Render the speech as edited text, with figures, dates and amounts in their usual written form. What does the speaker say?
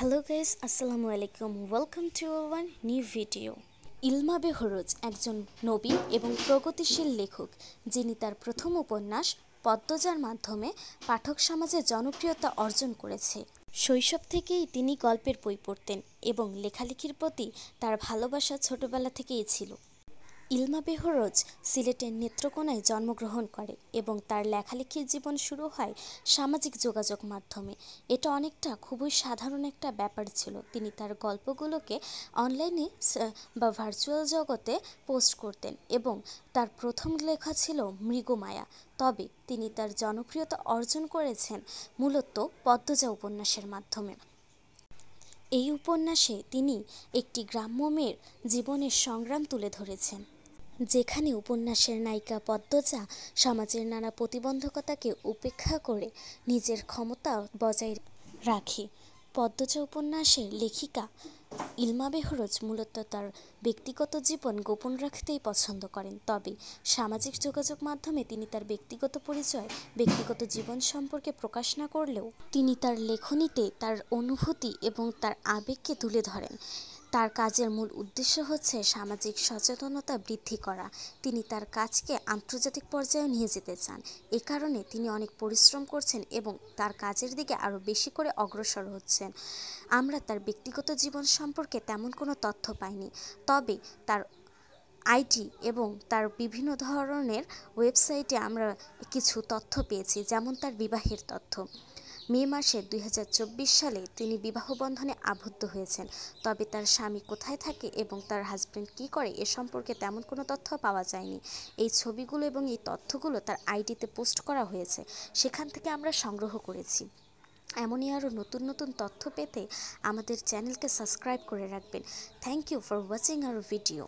Hello guys, আসসালামু আলাইকুম। Welcome to our new video. Ilma Behroz একজন নবীন এবং প্রগতিশীল লেখক, যিনি তার প্রথম উপন্যাস পদ্মজার মাধ্যমে পাঠক সমাজে জনপ্রিয়তা অর্জন করেছে। শৈশব থেকেই তিনি গল্পের বই পড়তেন এবং লেখালেখির প্রতি তার ভালোবাসা ছোটবেলা থেকেই ছিল। ইলমা বেহরোজ সিলেটের নেত্রকোনায় জন্মগ্রহণ করে এবং তার লেখালেখির জীবন শুরু হয় সামাজিক যোগাযোগ মাধ্যমে। এটা অনেকটা খুবই সাধারণ একটা ব্যাপার ছিল। তিনি তার গল্পগুলোকে অনলাইনে বা ভার্চুয়াল জগতে পোস্ট করতেন এবং তার প্রথম লেখা ছিল মৃগমায়া। তবে তিনি তার জনপ্রিয়তা অর্জন করেছেন মূলত পদ্মজা উপন্যাসের মাধ্যমে। এই উপন্যাসে তিনি একটি গ্রাম্য মেয়ের জীবনের সংগ্রাম তুলে ধরেছেন, যেখানে উপন্যাসের নায়িকা পদ্মজা সমাজের নানা প্রতিবন্ধকতাকে উপেক্ষা করে নিজের ক্ষমতা বজায় রাখে। পদ্মজা উপন্যাসের লেখিকা ইলমা বেহরোজ মূলত তার ব্যক্তিগত জীবন গোপন রাখতেই পছন্দ করেন, তবে সামাজিক যোগাযোগ মাধ্যমে তিনি তার ব্যক্তিগত পরিচয়, ব্যক্তিগত জীবন সম্পর্কে প্রকাশ না করলেও তিনি তার লেখনীতে তার অনুভূতি এবং তার আবেগকে তুলে ধরেন। তার কাজের মূল উদ্দেশ্য হচ্ছে সামাজিক সচেতনতা বৃদ্ধি করা। তিনি তার কাজকে আন্তর্জাতিক পর্যায়ে নিয়ে যেতে চান। এ কারণে তিনি অনেক পরিশ্রম করছেন এবং তার কাজের দিকে আরও বেশি করে অগ্রসর হচ্ছেন। আমরা তার ব্যক্তিগত জীবন সম্পর্কে তেমন কোনো তথ্য পাইনি, তবে তার আইডি এবং তার বিভিন্ন ধরনের ওয়েবসাইটে আমরা কিছু তথ্য পেয়েছি, যেমন তার বিবাহের তথ্য। মে মাসে 2024 সালে তিনি বিবাহ বন্ধনে আবদ্ধ হয়েছেন, তবে তার স্বামী কোথায় থাকে এবং তার হাজব্যান্ড কী করে এ সম্পর্কে তেমন কোনো তথ্য পাওয়া যায়নি। এই ছবিগুলো এবং এই তথ্যগুলো তার আইডিতে পোস্ট করা হয়েছে, সেখান থেকে আমরা সংগ্রহ করেছি। এমনই আরও নতুন নতুন তথ্য পেতে আমাদের চ্যানেলকে সাবস্ক্রাইব করে রাখবেন। Thank you for watching our video.